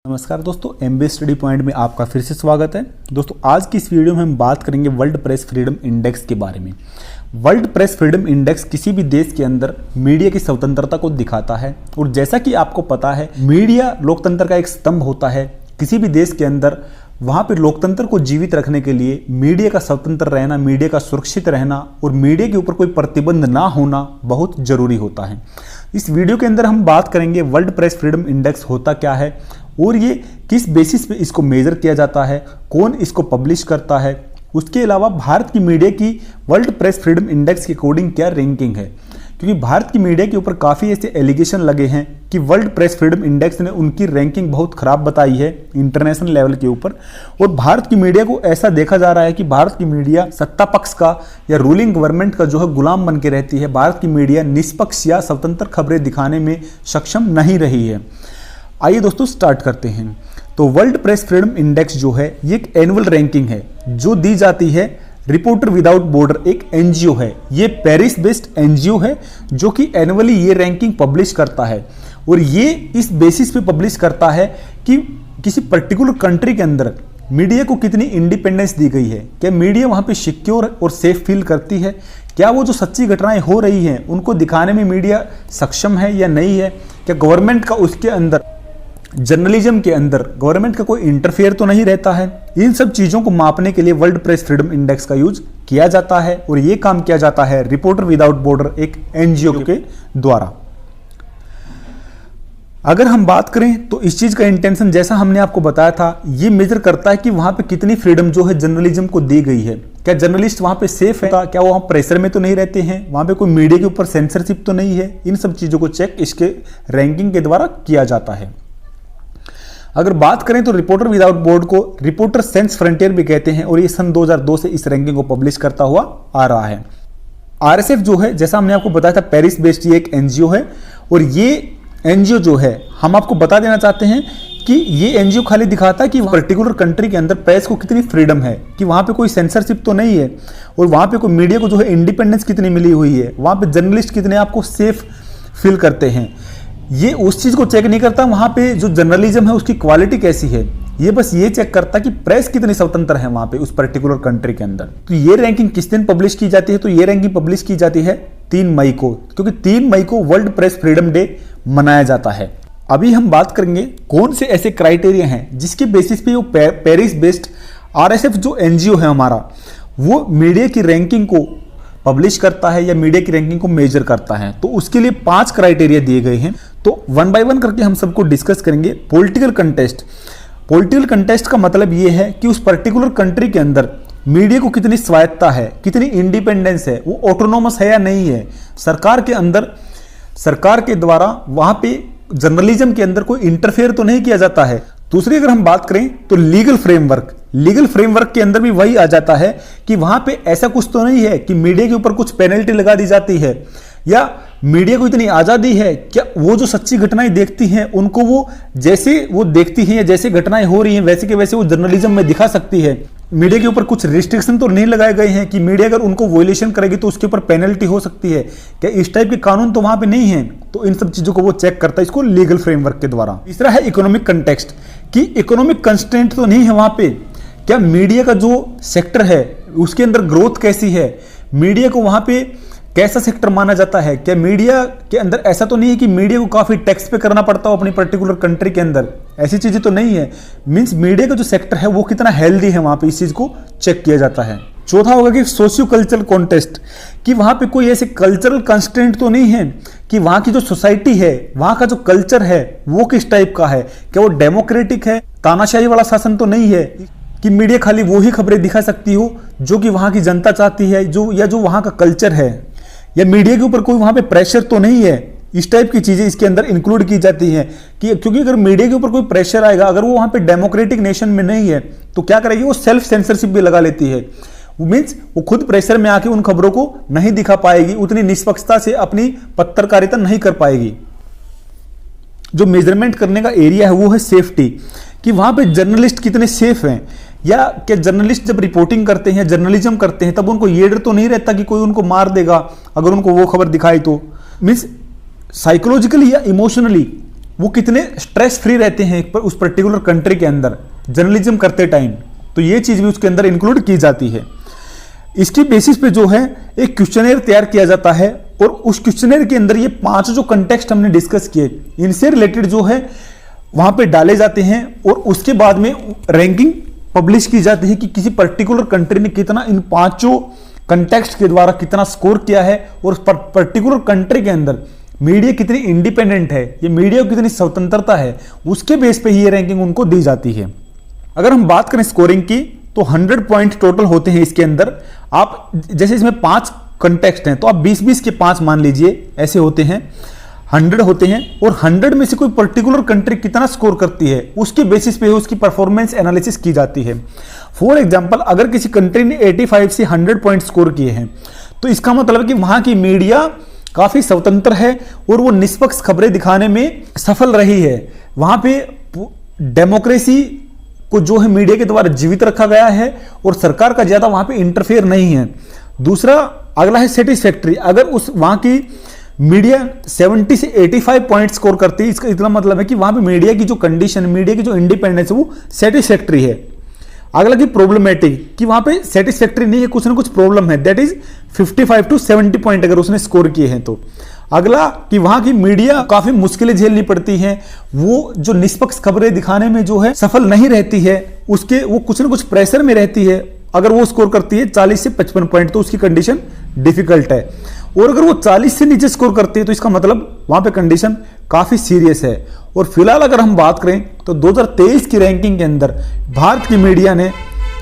नमस्कार दोस्तों, MBA study point में आपका फिर से स्वागत है। दोस्तों आज की इस वीडियो में हम बात करेंगे वर्ल्ड प्रेस फ्रीडम इंडेक्स के बारे में। वर्ल्ड प्रेस फ्रीडम इंडेक्स किसी भी देश के अंदर मीडिया की स्वतंत्रता को दिखाता है और जैसा कि आपको पता है मीडिया लोकतंत्र का एक स्तंभ होता है। किसी भी देश के अंदर वहाँ पर लोकतंत्र को जीवित रखने के लिए मीडिया का स्वतंत्र रहना, मीडिया का सुरक्षित रहना और मीडिया के ऊपर कोई प्रतिबंध ना होना बहुत जरूरी होता है। इस वीडियो के अंदर हम बात करेंगे वर्ल्ड प्रेस फ्रीडम इंडेक्स होता क्या है और ये किस बेसिस पे इसको मेजर किया जाता है, कौन इसको पब्लिश करता है। उसके अलावा भारत की मीडिया की वर्ल्ड प्रेस फ्रीडम इंडेक्स के अकॉर्डिंग क्या रैंकिंग है, क्योंकि भारत की मीडिया के ऊपर काफ़ी ऐसे एलिगेशन लगे हैं कि वर्ल्ड प्रेस फ्रीडम इंडेक्स ने उनकी रैंकिंग बहुत खराब बताई है इंटरनेशनल लेवल के ऊपर। और भारत की मीडिया को ऐसा देखा जा रहा है कि भारत की मीडिया सत्ता पक्ष का या रूलिंग गवर्नमेंट का जो है गुलाम बन के रहती है। भारत की मीडिया निष्पक्ष या स्वतंत्र खबरें दिखाने में सक्षम नहीं रही है। आइए दोस्तों स्टार्ट करते हैं। तो वर्ल्ड प्रेस फ्रीडम इंडेक्स जो है ये एक एनुअल रैंकिंग है जो दी जाती है। रिपोर्टर विदाउट बॉर्डर एक एनजीओ है, ये पेरिस बेस्ड एनजीओ है जो कि एनुअली ये रैंकिंग पब्लिश करता है और ये इस बेसिस पे पब्लिश करता है कि किसी पर्टिकुलर कंट्री के अंदर मीडिया को कितनी इंडिपेंडेंस दी गई है, क्या मीडिया वहाँ पे सिक्योर और सेफ फील करती है, क्या वो जो सच्ची घटनाएं हो रही हैं उनको दिखाने में मीडिया सक्षम है या नहीं है, क्या गवर्नमेंट का उसके अंदर जर्नलिज्म के अंदर गवर्नमेंट का कोई इंटरफेयर तो नहीं रहता है। इन सब चीज़ों को मापने के लिए वर्ल्ड प्रेस फ्रीडम इंडेक्स का यूज किया जाता है और ये काम किया जाता है रिपोर्टर विदाउट बॉर्डर एक एनजीओ के द्वारा। अगर हम बात करें तो इस चीज़ का इंटेंशन जैसा हमने आपको बताया था, ये मेजर करता है कि वहाँ पे कितनी फ्रीडम जो है जर्नलिज्म को दी गई है। क्या जर्नलिस्ट वहाँ पे सेफ है, क्या वो वहाँ प्रेशर में तो नहीं रहते हैं, वहाँ पे कोई मीडिया के ऊपर सेंसरशिप तो नहीं है। इन सब चीज़ों को चेक इसके रैंकिंग के द्वारा किया जाता है। अगर बात करें तो रिपोर्टर विदाउट बॉर्डर को रिपोर्टर सेंस फ्रंटियर भी कहते हैं और ये सन 2002 से इस रैंकिंग को पब्लिश करता हुआ आ रहा है। आरएसएफ जो है जैसा हमने आपको बताया था पेरिस बेस्ड ये एक एनजीओ है और ये एनजीओ जो है हम आपको बता देना चाहते हैं कि ये एनजीओ खाली दिखाता है कि पर्टिकुलर कंट्री के अंदर प्रेस को कितनी फ्रीडम है, कि वहाँ पे कोई सेंसरशिप तो नहीं है और वहाँ पे कोई मीडिया को जो है इंडिपेंडेंस कितनी मिली हुई है, वहाँ पे जर्नलिस्ट कितने आपको सेफ फील करते हैं। ये उस चीज़ को चेक नहीं करता वहाँ पे जो जर्नलिज्म है उसकी क्वालिटी कैसी है, ये बस ये चेक करता कि प्रेस कितनी स्वतंत्र है वहाँ पे उस पर्टिकुलर कंट्री के अंदर। तो ये रैंकिंग किस दिन पब्लिश की जाती है, तो ये रैंकिंग पब्लिश की जाती है 3 मई को, क्योंकि 3 मई को वर्ल्ड प्रेस फ्रीडम डे मनाया जाता है। अभी हम बात करेंगे कौन से ऐसे क्राइटेरिया हैं जिसके बेसिस पे वो पेरिस बेस्ड आरएसएफ जो एनजीओ है हमारा वो मीडिया की रैंकिंग को पब्लिश करता है या मीडिया की रैंकिंग को मेजर करता है। तो उसके लिए 5 क्राइटेरिया दिए गए हैं, तो 1 बाय 1 करके हम सबको डिस्कस करेंगे। पॉलिटिकल कंटेस्ट, पॉलिटिकल कंटेस्ट का मतलब ये है कि उस पर्टिकुलर कंट्री के अंदर मीडिया को कितनी स्वायत्ता है, कितनी इंडिपेंडेंस है, वो ऑटोनोमस है या नहीं है, सरकार के अंदर सरकार के द्वारा वहां पे जर्नलिज्म के अंदर कोई इंटरफेयर तो नहीं किया जाता है। दूसरी अगर हम बात करें तो लीगल फ्रेमवर्क, लीगल फ्रेमवर्क के अंदर भी वही आ जाता है कि वहां पे ऐसा कुछ तो नहीं है कि मीडिया के ऊपर कुछ पेनल्टी लगा दी जाती है या मीडिया को इतनी आज़ादी है, क्या वो जो सच्ची घटनाएं देखती हैं उनको वो जैसे वो देखती हैं या जैसे घटनाएं हो रही हैं वैसे के वैसे वो जर्नलिज्म में दिखा सकती है। मीडिया के ऊपर कुछ रिस्ट्रिक्शन तो नहीं लगाए गए हैं कि मीडिया अगर उनको वॉयलेशन करेगी तो उसके ऊपर पेनल्टी हो सकती है, क्या इस टाइप के कानून तो वहां पे नहीं है। तो इन सब चीज़ों को वो चेक करता है इसको लीगल फ्रेमवर्क के द्वारा। तीसरा है इकोनॉमिक कंटेक्स्ट, कि इकोनॉमिक कंस्ट्रेंट तो नहीं है वहां पे, क्या मीडिया का जो सेक्टर है उसके अंदर ग्रोथ कैसी है, मीडिया को वहां पे कैसा सेक्टर माना जाता है, क्या मीडिया के अंदर ऐसा तो नहीं है कि मीडिया को काफी टैक्स पे करना पड़ता हो अपनी पर्टिकुलर कंट्री के अंदर, ऐसी चीजें तो नहीं है। मींस मीडिया का जो सेक्टर है वो कितना हेल्दी है वहां पे, इस चीज को चेक किया जाता है। चौथा होगा कि सोशियो कल्चरल कॉन्टेस्ट, कि वहां पे कोई ऐसे कल्चरल कंस्ट्रेंट तो नहीं है कि वहां की जो सोसाइटी है वहां का जो कल्चर है वो किस टाइप का है, क्या वो डेमोक्रेटिक है, तानाशाही वाला शासन तो नहीं है कि मीडिया खाली वो ही खबरें दिखा सकती हो जो कि वहां की जनता चाहती है, जो वहां का कल्चर है, या मीडिया के ऊपर कोई वहां पे प्रेशर तो नहीं है। इस टाइप की चीजें इसके अंदर इंक्लूड की जाती हैं कि क्योंकि अगर मीडिया के ऊपर कोई प्रेशर आएगा, अगर वो वहां पे डेमोक्रेटिक नेशन में नहीं है तो क्या करेगी, वो सेल्फ सेंसरशिप भी लगा लेती है। मीन्स वो खुद प्रेशर में आके उन खबरों को नहीं दिखा पाएगी, उतनी निष्पक्षता से अपनी पत्रकारिता नहीं कर पाएगी। जो मेजरमेंट करने का एरिया है वो है सेफ्टी, कि वहां पे जर्नलिस्ट कितने सेफ हैं, या क्या जर्नलिस्ट जब रिपोर्टिंग करते हैं जर्नलिज्म करते हैं तब उनको ये डर तो नहीं रहता कि कोई उनको मार देगा अगर उनको वो खबर दिखाई तो। मीन्स साइकोलॉजिकली या इमोशनली वो कितने स्ट्रेस फ्री रहते हैं उस पर्टिकुलर कंट्री के अंदर जर्नलिज्म करते टाइम, तो ये चीज भी उसके अंदर इंक्लूड की जाती है। इसकी बेसिस पे जो है एक क्वेश्चनर तैयार किया जाता है और उस क्वेश्चनर के अंदर ये 5 जो कंटेक्स्ट हमने डिस्कस किए इनसे रिलेटेड जो है वहां पे डाले जाते हैं और उसके बाद में रैंकिंग पब्लिश की जाती है कि किसी पर्टिकुलर कंट्री ने कितना इन 5 कंटेक्स्ट के द्वारा कितना स्कोर किया है और उस पर्टिकुलर कंट्री के अंदर मीडिया कितनी इंडिपेंडेंट है, ये मीडिया की कितनी स्वतंत्रता है, उसके बेस पे ये रैंकिंग उनको दी जाती है। अगर हम बात करें स्कोरिंग की तो 100 पॉइंट टोटल होते हैं इसके अंदर। आप जैसे इसमें 5 कंटेक्स्ट हैं तो आप 20-20 के 5 मान लीजिए, ऐसे होते हैं 100 होते हैं और 100 में से कोई पर्टिकुलर कंट्री कितना स्कोर करती है उसके बेसिस पे उसकी परफॉर्मेंस एनालिसिस की जाती है। फॉर एग्जांपल अगर किसी कंट्री ने 85 से 100 पॉइंट स्कोर किए हैं तो इसका मतलब कि वहां की मीडिया काफी स्वतंत्र है और वो निष्पक्ष खबरें दिखाने में सफल रही है। वहां पे डेमोक्रेसी को जो है मीडिया के द्वारा जीवित रखा गया है और सरकार का ज्यादा वहां पे इंटरफेयर नहीं है। दूसरा अगला है सेटिस्फैक्ट्री। अगर उस वहां की मीडिया 70 से 85 पॉइंट स्कोर करती है, इसका इतना मतलब है कि वहां पे मीडिया की जो कंडीशन, मीडिया की जो इंडिपेंडेंस है वो सेटिस्फैक्ट्री है। अगला की प्रॉब्लमेटिक कि वहां पे सेटिस्फैक्ट्री नहीं है, कुछ ना कुछ प्रॉब्लम है, दैट इज 55 टू 70 पॉइंट अगर उसने स्कोर किए हैं तो। अगला कि वहां की मीडिया काफी मुश्किलें झेलनी पड़ती हैं, वो जो निष्पक्ष खबरें दिखाने में जो है सफल नहीं रहती है, उसके वो कुछ ना कुछ प्रेशर में रहती है। अगर वो स्कोर करती है 40 से 55 पॉइंट तो उसकी कंडीशन डिफिकल्ट है, और अगर वो 40 से नीचे स्कोर करती है तो इसका मतलब वहां पे कंडीशन काफी सीरियस है। और फिलहाल अगर हम बात करें तो 2023 की रैंकिंग के अंदर भारत की मीडिया ने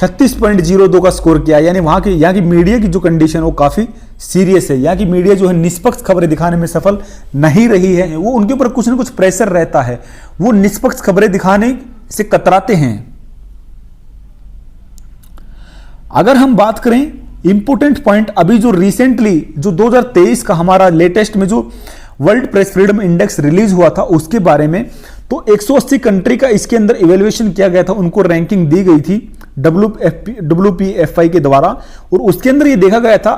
36.02 का स्कोर किया, यानी यहाँ की मीडिया की जो कंडीशन वो काफी सीरियस है। यहाँ की मीडिया जो है निष्पक्ष खबरें दिखाने में सफल नहीं रही है, वो उनके ऊपर कुछ ना कुछ प्रेशर रहता है, वो निष्पक्ष खबरें दिखाने से कतराते हैं। अगर हम बात करें इंपोर्टेंट पॉइंट, अभी जो रिसेंटली जो 2023 का हमारा लेटेस्ट में जो world press freedom index release हुआ था उसके बारे में, तो 180 कंट्री का इसके अंदर इवेल्युएशन किया गया था, उनको रैंकिंग दी गई थी WPFI के द्वारा, और उसके अंदर ये देखा गया था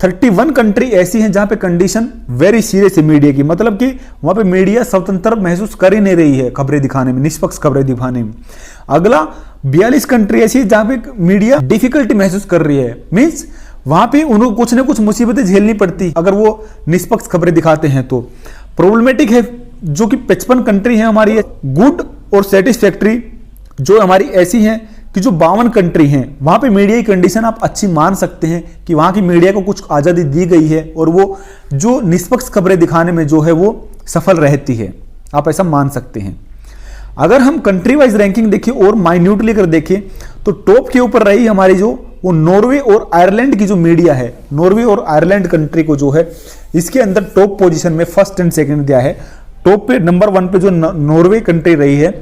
31 कंट्री ऐसी हैं जहां पे कंडीशन वेरी सीरियस है मीडिया की, मतलब कि वहां पे मीडिया स्वतंत्र महसूस कर ही नहीं रही है खबरें दिखाने में, निष्पक्ष खबरें दिखाने में। अगला 42 कंट्री ऐसी है जहां पे मीडिया डिफिकल्टी महसूस कर रही है, मींस वहां पे उनको कुछ ना कुछ मुसीबतें झेलनी पड़ती अगर वो निष्पक्ष खबरें दिखाते हैं तो। प्रॉब्लमेटिक है जो कि 55 कंट्री है हमारी। गुड और सेटिस्फैक्ट्री जो हमारी ऐसी हैं कि जो 52 कंट्री हैं वहां पे मीडिया की कंडीशन आप अच्छी मान सकते हैं कि वहां की मीडिया को कुछ आजादी दी गई है और वो जो निष्पक्ष खबरें दिखाने में जो है वो सफल रहती है, आप ऐसा मान सकते हैं। अगर हम कंट्री वाइज रैंकिंग देखें और माइन्यूटली अगर देखें तो टॉप के ऊपर रही हमारी जो वो नॉर्वे और आयरलैंड की जो मीडिया है, नॉर्वे और आयरलैंड कंट्री को जो है इसके अंदर टॉप पोजीशन में फर्स्ट एंड सेकंड दिया है। टॉप पे नंबर 1 पे जो नॉर्वे कंट्री रही है,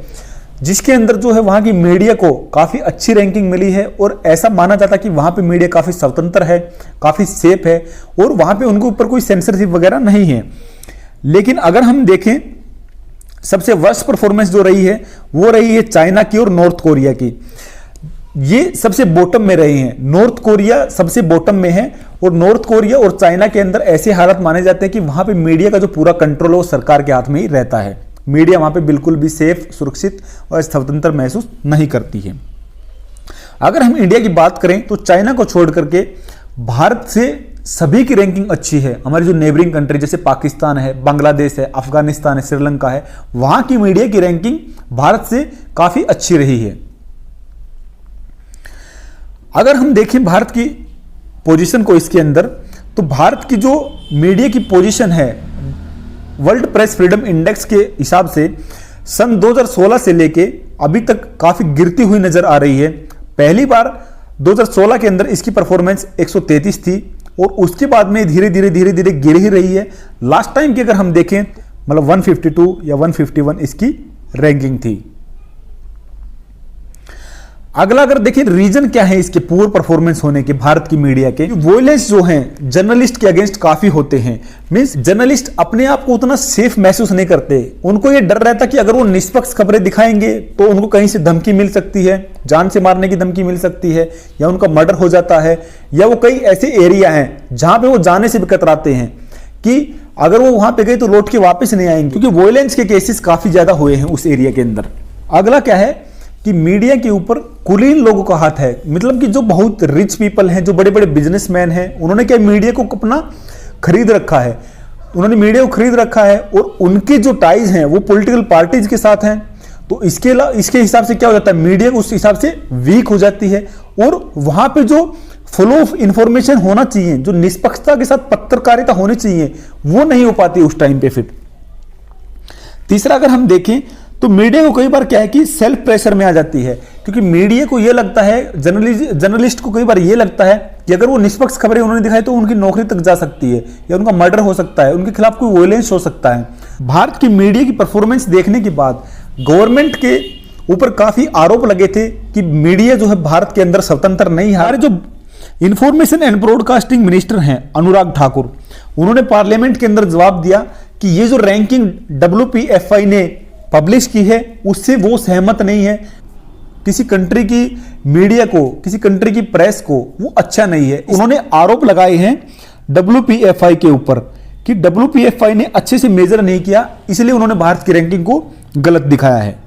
जिसके अंदर जो है वहां की मीडिया को काफी अच्छी रैंकिंग मिली है और ऐसा माना जाता है कि वहां पे मीडिया काफी स्वतंत्र है, काफी सेफ है और वहां पे उनके ऊपर कोई सेंसरशिप वगैरह नहीं है। लेकिन अगर हम देखें सबसे वर्स्ट परफॉर्मेंस जो रही है वो रही है चाइना की और नॉर्थ कोरिया की। ये सबसे बॉटम में रही हैं, नॉर्थ कोरिया सबसे बॉटम में है और नॉर्थ कोरिया और चाइना के अंदर ऐसे हालात माने जाते हैं कि वहां पे मीडिया का जो पूरा कंट्रोल है वो सरकार के हाथ में ही रहता है। मीडिया वहां पे बिल्कुल भी सेफ, सुरक्षित और स्वतंत्र महसूस नहीं करती है। अगर हम इंडिया की बात करें तो चाइना को छोड़ करके भारत से सभी की रैंकिंग अच्छी है। हमारी जो नेबरिंग कंट्री जैसे पाकिस्तान है, बांग्लादेश है, अफगानिस्तान है, श्रीलंका है, वहां की मीडिया की रैंकिंग भारत से काफी अच्छी रही है। अगर हम देखें भारत की पोजीशन को इसके अंदर, तो भारत की जो मीडिया की पोजीशन है वर्ल्ड प्रेस फ्रीडम इंडेक्स के हिसाब से सन 2016 से लेके अभी तक काफी गिरती हुई नजर आ रही है। पहली बार 2016 के अंदर इसकी परफॉर्मेंस 133 थी और उसके बाद में धीरे धीरे गिर ही रही है। लास्ट टाइम की अगर हम देखें मतलब 152 या 151 इसकी रैंकिंग थी। अगला अगर देखें रीजन क्या है इसके पुअर परफॉर्मेंस होने के भारत की मीडिया के, वॉयलेंस जो हैं जर्नलिस्ट के अगेंस्ट काफी होते हैं। मींस जर्नलिस्ट अपने आप को उतना सेफ महसूस नहीं करते, उनको ये डर रहता कि अगर वो निष्पक्ष खबरें दिखाएंगे तो उनको कहीं से धमकी मिल सकती है, जान से मारने की धमकी मिल सकती है या उनका मर्डर हो जाता है, या वो कई ऐसे एरिया हैं जहां पे वो जाने से भी कतराते हैं कि अगर वो वहां पे गए तो लौट के वापस नहीं आएंगे, क्योंकि वॉयलेंस के केसेस काफी ज्यादा हुए हैं उस एरिया के अंदर। अगला क्या है कि मीडिया के ऊपर कुलीन लोगों का हाथ है, मतलब कि जो बहुत रिच पीपल हैं, जो बड़े बड़े बिजनेसमैन हैं, उन्होंने क्या मीडिया को अपना खरीद रखा है, उन्होंने मीडिया को खरीद रखा है और उनके जो टाइज हैं वो पॉलिटिकल पार्टीज के साथ हैं। तो इसके हिसाब से क्या हो जाता है, मीडिया उस हिसाब से वीक हो जाती है और वहां पे जो फ्लो ऑफ इंफॉर्मेशन होना चाहिए, जो निष्पक्षता के साथ पत्रकारिता होनी चाहिए, वो नहीं हो पाती उस टाइम पे। फिर तीसरा अगर हम देखें तो मीडिया को कई बार क्या है कि सेल्फ प्रेशर में आ जाती है, क्योंकि मीडिया को यह लगता है, जर्नलिस्ट को कई बार यह लगता है कि अगर वो निष्पक्ष खबरें उन्होंने दिखाई तो उनकी नौकरी तक जा सकती है या उनका मर्डर हो सकता है, उनके खिलाफ कोई वायलेंस हो सकता है। भारत की मीडिया की परफॉर्मेंस देखने के बाद गवर्नमेंट के ऊपर काफी आरोप लगे थे कि मीडिया जो है भारत के अंदर स्वतंत्र नहीं है। हमारे जो इंफॉर्मेशन एंड ब्रॉडकास्टिंग मिनिस्टर हैं अनुराग ठाकुर, उन्होंने पार्लियामेंट के अंदर जवाब दिया कि ये जो रैंकिंग WPFI ने पब्लिश की है उससे वो सहमत नहीं है। किसी कंट्री की मीडिया को, किसी कंट्री की प्रेस को वो अच्छा नहीं है। उन्होंने आरोप लगाए हैं WPFI के ऊपर कि WPFI ने अच्छे से मेजर नहीं किया, इसलिए उन्होंने भारत की रैंकिंग को गलत दिखाया है।